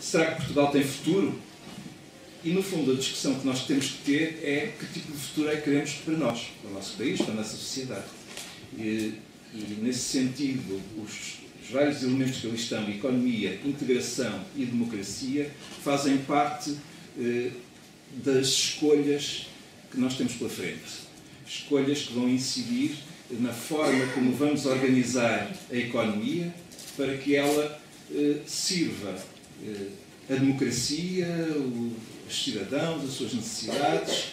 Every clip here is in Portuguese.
Será que Portugal tem futuro? E, no fundo, a discussão que nós temos que ter é que tipo de futuro é que queremos para nós, para o nosso país, para a nossa sociedade. E nesse sentido, os vários elementos que ali estão, economia, integração e democracia, fazem parte das escolhas que nós temos pela frente. Escolhas que vão incidir na forma como vamos organizar a economia para que ela sirva a democracia, os cidadãos, as suas necessidades,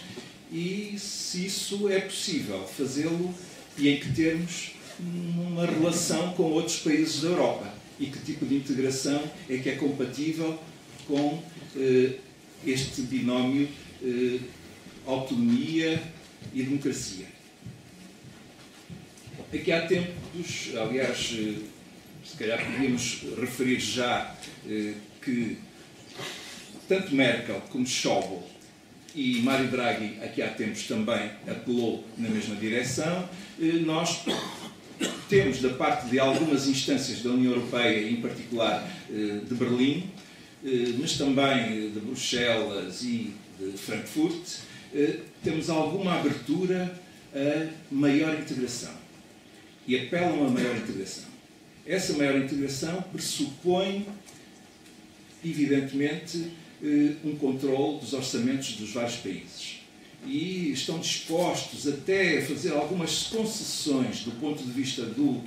e se isso é possível fazê-lo e em que termos uma relação com outros países da Europa e que tipo de integração é que é compatível com este binómio autonomia e democracia. Aqui há tempos, aliás, se calhar podíamos referir já que tanto Merkel como Schäuble e Mário Draghi, aqui há tempos também apelou na mesma direção. Nós temos, da parte de algumas instâncias da União Europeia, em particular de Berlim, mas também de Bruxelas e de Frankfurt, temos alguma abertura a maior integração e apelam a maior integração. Essa maior integração pressupõe, evidentemente, um controle dos orçamentos dos vários países. E estão dispostos até a fazer algumas concessões do ponto de vista do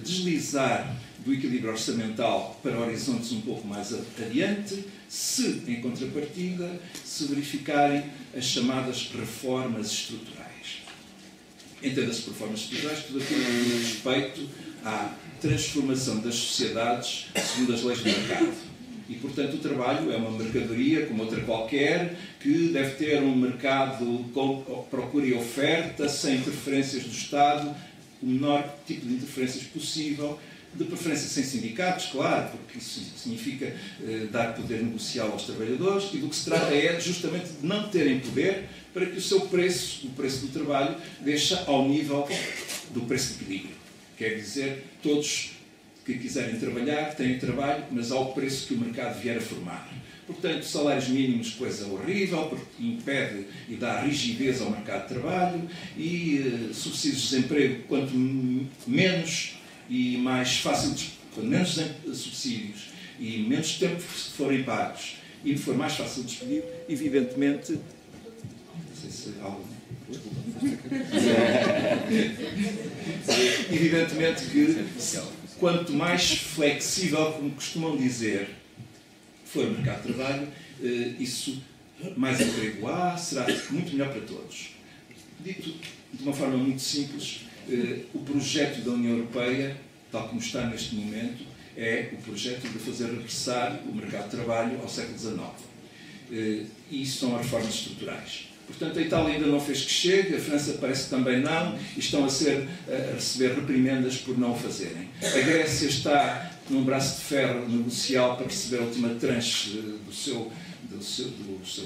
deslizar do equilíbrio orçamental para horizontes um pouco mais adiante, se, em contrapartida, se verificarem as chamadas reformas estruturais. Entenda-se por reformas estruturais tudo aquilo que diz respeito à transformação das sociedades segundo as leis do mercado. E, portanto, o trabalho é uma mercadoria como outra qualquer, que deve ter um mercado com procura e oferta, sem interferências do Estado, o menor tipo de interferências possível, de preferência sem sindicatos, claro, porque isso significa dar poder negocial aos trabalhadores, e do que se trata é justamente de não terem poder para que o seu preço, o preço do trabalho, deixe ao nível do preço de equilíbrio. Quer dizer, todos que quiserem trabalhar têm trabalho, mas ao preço que o mercado vier a formar. Portanto, salários mínimos, coisa horrível, porque impede e dá rigidez ao mercado de trabalho, e subsídios de desemprego, quanto menos e mais fácil, quanto menos subsídios e menos tempo forem pagos e for mais fácil de despedir, evidentemente, não sei se algo... evidentemente que quanto mais flexível, como costumam dizer, for o mercado de trabalho, isso mais emprego há, será muito melhor para todos. Dito de uma forma muito simples, o projeto da União Europeia, tal como está neste momento, é o projeto de fazer regressar o mercado de trabalho ao século XIX. E isso são as reformas estruturais. Portanto, a Itália ainda não fez que chegue, a França parece que também não, e estão a receber reprimendas por não o fazerem. A Grécia está num braço de ferro negocial para receber a última tranche do seu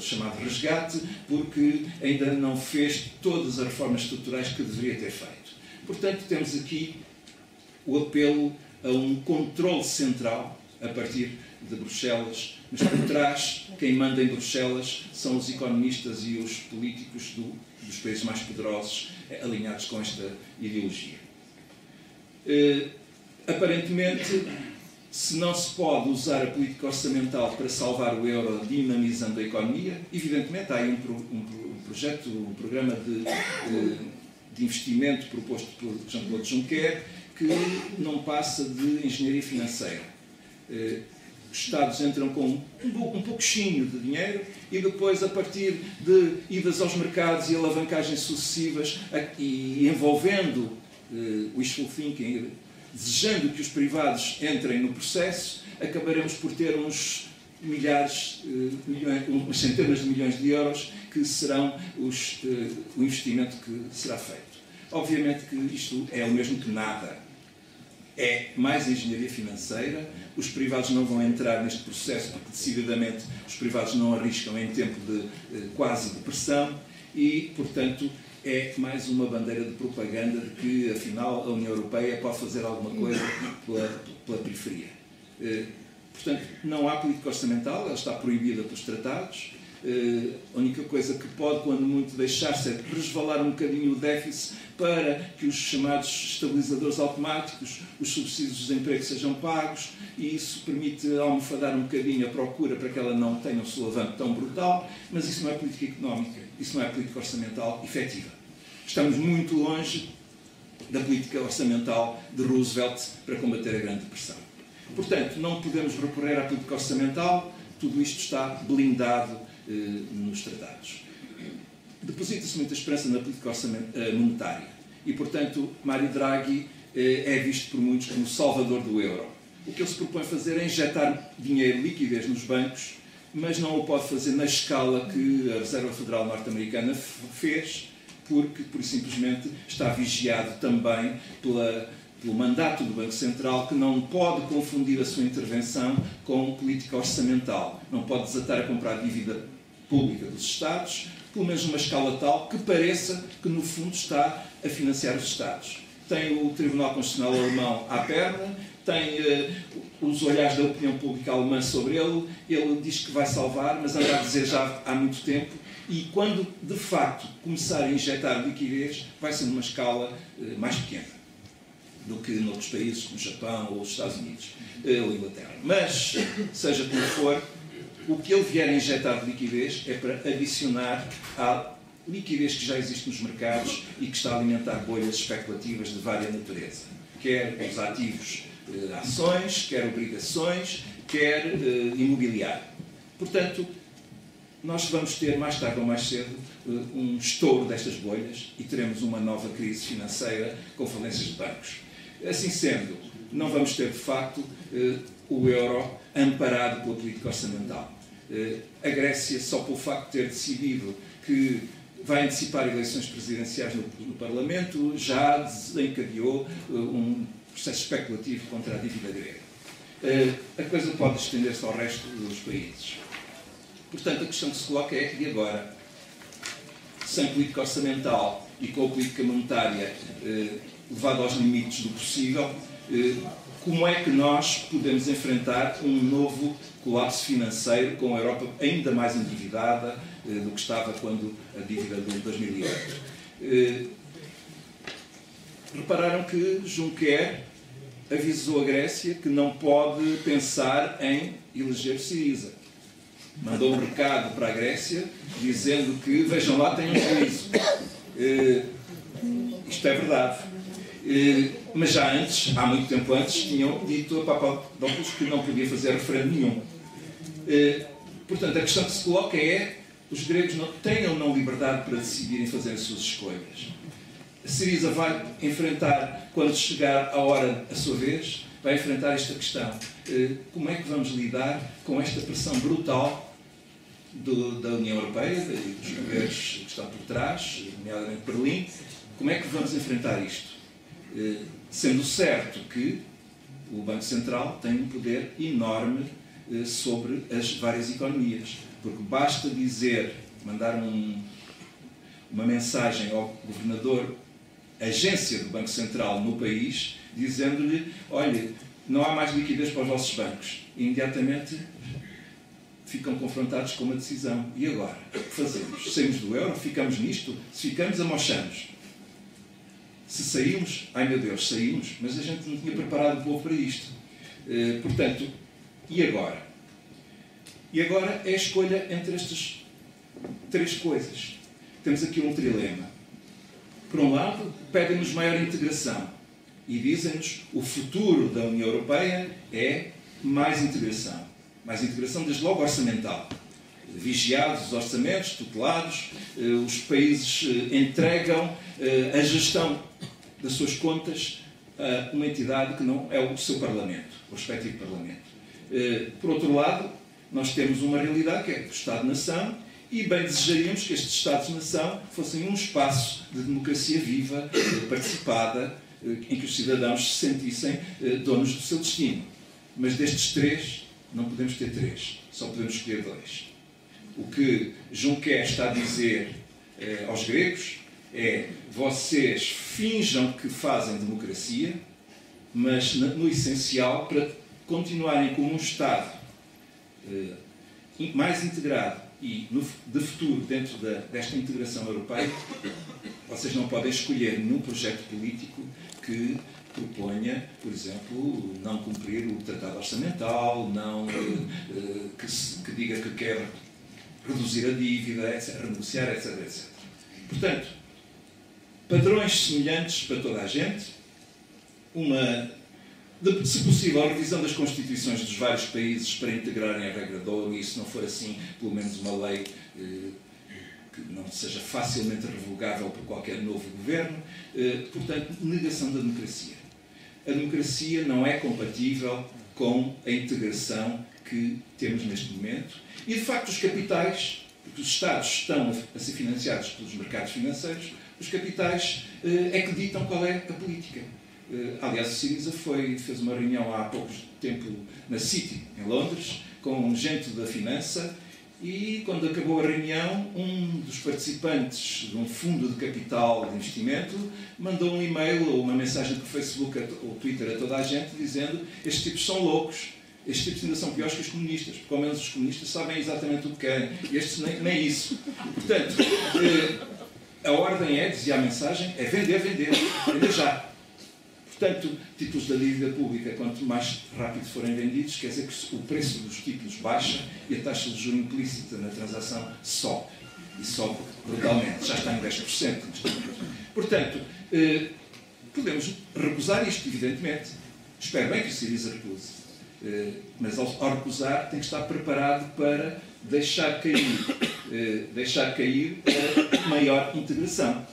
chamado resgate, porque ainda não fez todas as reformas estruturais que deveria ter feito. Portanto, temos aqui o apelo a um controle central a partir de Bruxelas, mas por trás, quem manda em Bruxelas são os economistas e os políticos dos países mais poderosos alinhados com esta ideologia. Aparentemente, se não se pode usar a política orçamental para salvar o euro dinamizando a economia, evidentemente há aí um programa de investimento proposto por Jean-Claude Juncker que não passa de engenharia financeira. Os Estados entram com um pouquinho de dinheiro e depois, a partir de idas aos mercados e alavancagens sucessivas e envolvendo wishful thinking, desejando que os privados entrem no processo, acabaremos por ter umas centenas de milhões de euros que serão o investimento que será feito. Obviamente que isto é o mesmo que nada. É mais engenharia financeira, os privados não vão entrar neste processo porque, decididamente, os privados não arriscam em tempo de quase depressão e, portanto, é mais uma bandeira de propaganda de que, afinal, a União Europeia pode fazer alguma coisa pela periferia. Portanto, não há política orçamental, ela está proibida pelos tratados. A única coisa que pode, quando muito, deixar-se é resvalar um bocadinho o déficit para que os chamados estabilizadores automáticos, os subsídios de desemprego sejam pagos, e isso permite almofadar um bocadinho a procura para que ela não tenha um solavanco tão brutal, mas isso não é política económica, isso não é política orçamental efetiva. Estamos muito longe da política orçamental de Roosevelt para combater a Grande Depressão. Portanto, não podemos recorrer à política orçamental, tudo isto está blindado nos tratados. Deposita-se muita esperança na política monetária e, portanto, Mário Draghi é visto por muitos como o salvador do euro. O que ele se propõe fazer é injetar dinheiro, liquidez nos bancos, mas não o pode fazer na escala que a Reserva Federal norte-americana fez, porque, por simplesmente, está vigiado também pelo mandato do Banco Central, que não pode confundir a sua intervenção com política orçamental. Não pode desatar a comprar dívida pública dos Estados, pelo menos numa escala tal que pareça que, no fundo, está a financiar os Estados. Tem o Tribunal Constitucional Alemão à perna, tem os olhares da opinião pública alemã sobre ele diz que vai salvar, mas anda a dizer já há muito tempo, e quando, de facto, começar a injetar liquidez, vai ser numa escala mais pequena do que noutros países, como o Japão ou os Estados Unidos ou a Inglaterra. Mas, seja como for, o que ele vier a injetar de liquidez é para adicionar à liquidez que já existe nos mercados e que está a alimentar bolhas especulativas de várias natureza. Quer os ativos, ações, quer obrigações, quer imobiliário. Portanto, nós vamos ter, mais tarde ou mais cedo, um estouro destas bolhas e teremos uma nova crise financeira com falências de bancos. Assim sendo, não vamos ter, de facto, o euro amparado pela política orçamental. A Grécia, só pelo facto de ter decidido que vai antecipar eleições presidenciais no Parlamento, já desencadeou um processo especulativo contra a dívida grega. A coisa pode estender-se ao resto dos países. Portanto, a questão que se coloca é, e agora? Sem política orçamental e com a política monetária levada aos limites do possível, como é que nós podemos enfrentar um novo colapso financeiro com a Europa ainda mais endividada do que estava quando a dívida de 2008? Repararam que Juncker avisou a Grécia que não pode pensar em eleger Syriza. Mandou um recado para a Grécia dizendo que, vejam lá, tem um juízo. Isto é verdade. Mas já antes, há muito tempo antes, tinham dito a Papadopoulos que não podia fazer referendo nenhum. Portanto, a questão que se coloca é: os gregos têm ou não liberdade para decidirem fazer as suas escolhas? A Syriza vai enfrentar, quando chegar a hora, a sua vez, vai enfrentar esta questão. Como é que vamos lidar com esta pressão brutal da União Europeia e dos governos que estão por trás, nomeadamente Berlim? Como é que vamos enfrentar isto? Sendo certo que o Banco Central tem um poder enorme sobre as várias economias, porque basta dizer, mandar uma mensagem ao governador, agência do Banco Central no país, dizendo-lhe: olha, não há mais liquidez para os vossos bancos. E imediatamente ficam confrontados com uma decisão. E agora? O que fazemos? Saímos do euro? Ficamos nisto? Se ficamos, amochamos. Se saímos, ai meu Deus, saímos, mas a gente não tinha preparado o povo para isto. Portanto, e agora? E agora é a escolha entre estas três coisas. Temos aqui um trilema. Por um lado, pedem-nos maior integração e dizem-nos o futuro da União Europeia é mais integração. Mais integração, desde logo, orçamental. Vigiados os orçamentos, tutelados, os países entregam a gestão das suas contas a uma entidade que não é o seu Parlamento, o respectivo Parlamento. Por outro lado, nós temos uma realidade que é o Estado-nação e bem desejaríamos que estes Estados-nação fossem um espaço de democracia viva, participada, em que os cidadãos se sentissem donos do seu destino. Mas destes três, não podemos ter três, só podemos escolher dois. O que Juncker está a dizer aos gregos é: vocês finjam que fazem democracia, mas no essencial, para continuarem como um Estado mais integrado e de futuro dentro desta integração europeia, vocês não podem escolher nenhum projeto político que proponha, por exemplo, não cumprir o tratado orçamental, que diga que quer reduzir a dívida, etc., renegociar, etc., etc. Portanto, padrões semelhantes para toda a gente, se possível, a revisão das constituições dos vários países para integrarem a regra de ouro, e se não for assim, pelo menos uma lei que não seja facilmente revogável por qualquer novo governo. Portanto, negação da democracia. A democracia não é compatível com a integração que temos neste momento. E, de facto, os capitais, porque os Estados estão a ser financiados pelos mercados financeiros, os capitais é que ditam qual é a política. Aliás, o Syriza fez uma reunião há pouco tempo na City, em Londres, com gente da finança, e quando acabou a reunião, um dos participantes de um fundo de capital de investimento mandou um e-mail ou uma mensagem por Facebook ou Twitter a toda a gente dizendo: estes tipos são loucos, estes tipos ainda são piores que os comunistas, porque ao menos os comunistas sabem exatamente o que querem, e estes nem isso. Portanto, a ordem dizia a mensagem, é vender já. Portanto, títulos da dívida pública, quanto mais rápido forem vendidos, quer dizer que o preço dos títulos baixa e a taxa de juros implícita na transação sobe. E sobe brutalmente. Já está em 10%. Portanto, podemos recusar isto, evidentemente. Espero bem que o Syriza recuse. Mas ao recusar, tem que estar preparado para deixar cair a maior integração.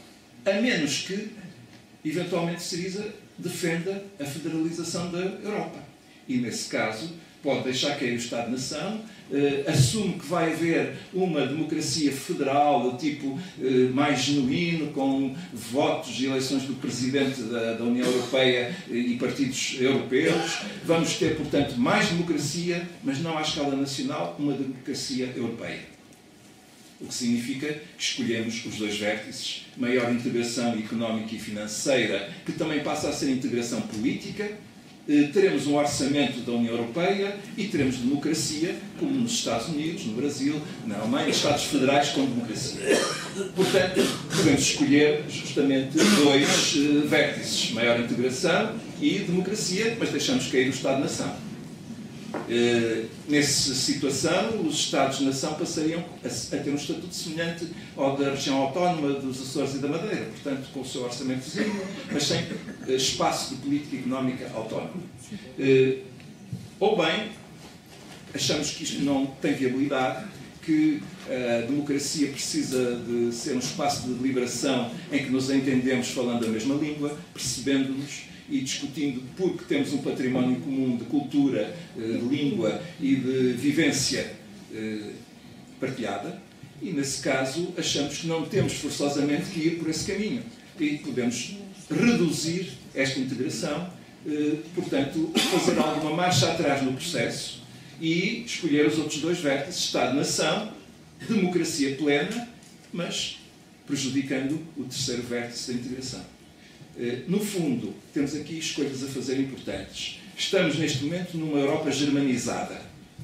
A menos que, eventualmente, o Syriza defenda a federalização da Europa. E, nesse caso, pode deixar cair o Estado-nação, assume que vai haver uma democracia federal de tipo mais genuíno, com votos e eleições do Presidente da União Europeia e partidos europeus. Vamos ter, portanto, mais democracia, mas não à escala nacional, uma democracia europeia. O que significa que escolhemos os dois vértices, maior integração económica e financeira, que também passa a ser integração política, teremos um orçamento da União Europeia e teremos democracia, como nos Estados Unidos, no Brasil, na Alemanha, Estados federais com democracia. Portanto, podemos escolher justamente dois vértices, maior integração e democracia, mas deixamos cair o Estado-nação. Nessa situação, os Estados-nação passariam a ter um estatuto semelhante ao da região autónoma dos Açores e da Madeira, portanto, com o seu orçamentozinho, mas sem espaço de política económica autónoma. Ou bem, achamos que isto não tem viabilidade, que a democracia precisa de ser um espaço de deliberação em que nos entendemos falando a mesma língua, percebendo-nos e discutindo, porque temos um património comum de cultura, de língua e de vivência partilhada, e nesse caso achamos que não temos forçosamente que ir por esse caminho e podemos reduzir esta integração, portanto, fazer alguma marcha atrás no processo e escolher os outros dois vértices, Estado-nação, democracia plena, mas prejudicando o terceiro vértice da integração. No fundo, temos aqui escolhas a fazer importantes. Estamos, neste momento, numa Europa germanizada.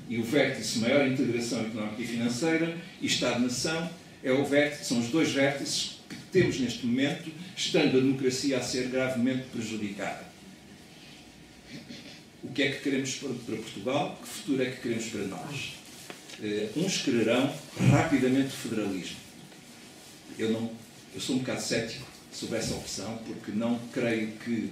E o vértice maior integração económica e financeira e Estado-nação são os dois vértices que temos neste momento, estando a democracia a ser gravemente prejudicada. O que é que queremos para Portugal? Que futuro é que queremos para nós? Uns quererão rapidamente o federalismo. Eu sou um bocado cético sobre essa opção, porque não creio que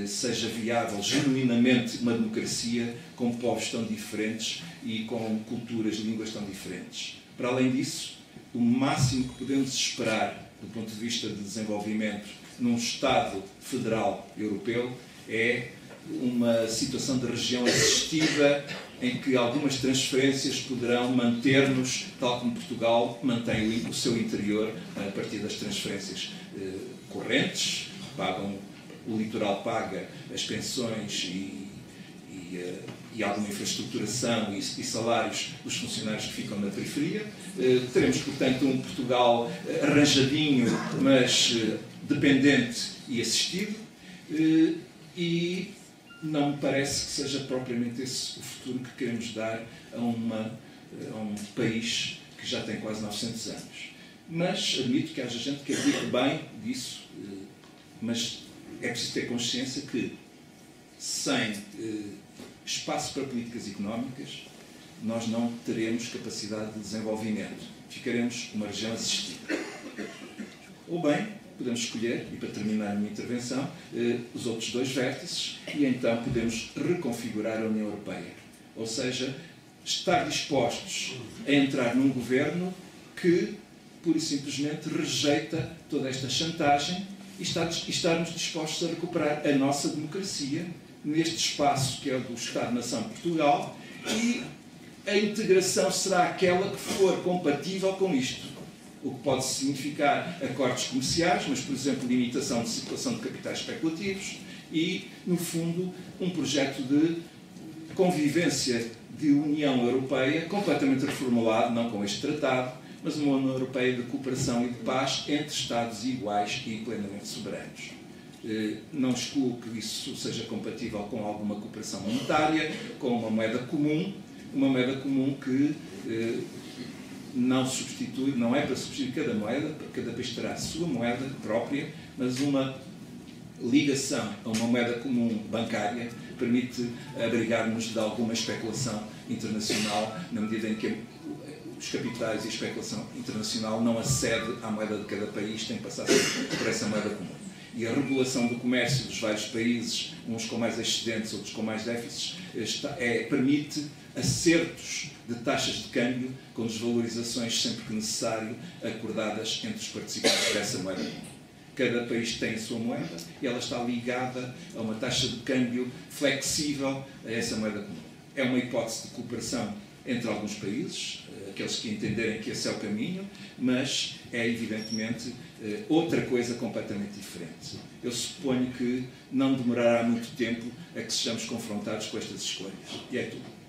seja viável genuinamente uma democracia com povos tão diferentes e com culturas e línguas tão diferentes. Para além disso, o máximo que podemos esperar do ponto de vista de desenvolvimento num Estado federal europeu é uma situação de região assistida em que algumas transferências poderão manter-nos, tal como Portugal mantém o seu interior a partir das transferências correntes, o litoral paga as pensões e alguma infraestruturação e salários dos funcionários que ficam na periferia. Teremos, portanto, um Portugal arranjadinho, mas dependente e assistido. E não me parece que seja propriamente esse o futuro que queremos dar a um país que já tem quase 900 anos. Mas admito que haja gente que acredite bem disso, mas é preciso ter consciência que sem espaço para políticas económicas nós não teremos capacidade de desenvolvimento. Ficaremos uma região assistida. Ou bem, podemos escolher, e para terminar a minha intervenção, os outros dois vértices, e então podemos reconfigurar a União Europeia. Ou seja, estar dispostos a entrar num governo que, pura e simplesmente, rejeita toda esta chantagem e estarmos dispostos a recuperar a nossa democracia neste espaço que é o do Estado-nação Portugal, e a integração será aquela que for compatível com isto. O que pode significar acordos comerciais, mas, por exemplo, limitação de circulação de capitais especulativos e, no fundo, um projeto de convivência de União Europeia completamente reformulado, não com este tratado, mas uma União Europeia de cooperação e de paz entre Estados iguais e plenamente soberanos. Não excluo que isso seja compatível com alguma cooperação monetária, com uma moeda comum que não substitui, não é para substituir cada moeda, cada país terá a sua moeda própria, mas uma ligação a uma moeda comum bancária permite abrigar-nos de alguma especulação internacional, na medida em que os capitais e a especulação internacional não acede à moeda de cada país, tem que passar por essa moeda comum. E a regulação do comércio dos vários países, uns com mais excedentes, outros com mais déficits, permite acertos de taxas de câmbio com desvalorizações sempre que necessário acordadas entre os participantes dessa moeda comum. Cada país tem a sua moeda e ela está ligada a uma taxa de câmbio flexível a essa moeda comum. É uma hipótese de cooperação entre alguns países, aqueles que entenderem que esse é o caminho, mas é evidentemente outra coisa completamente diferente. Eu suponho que não demorará muito tempo a que sejamos confrontados com estas escolhas. E é tudo.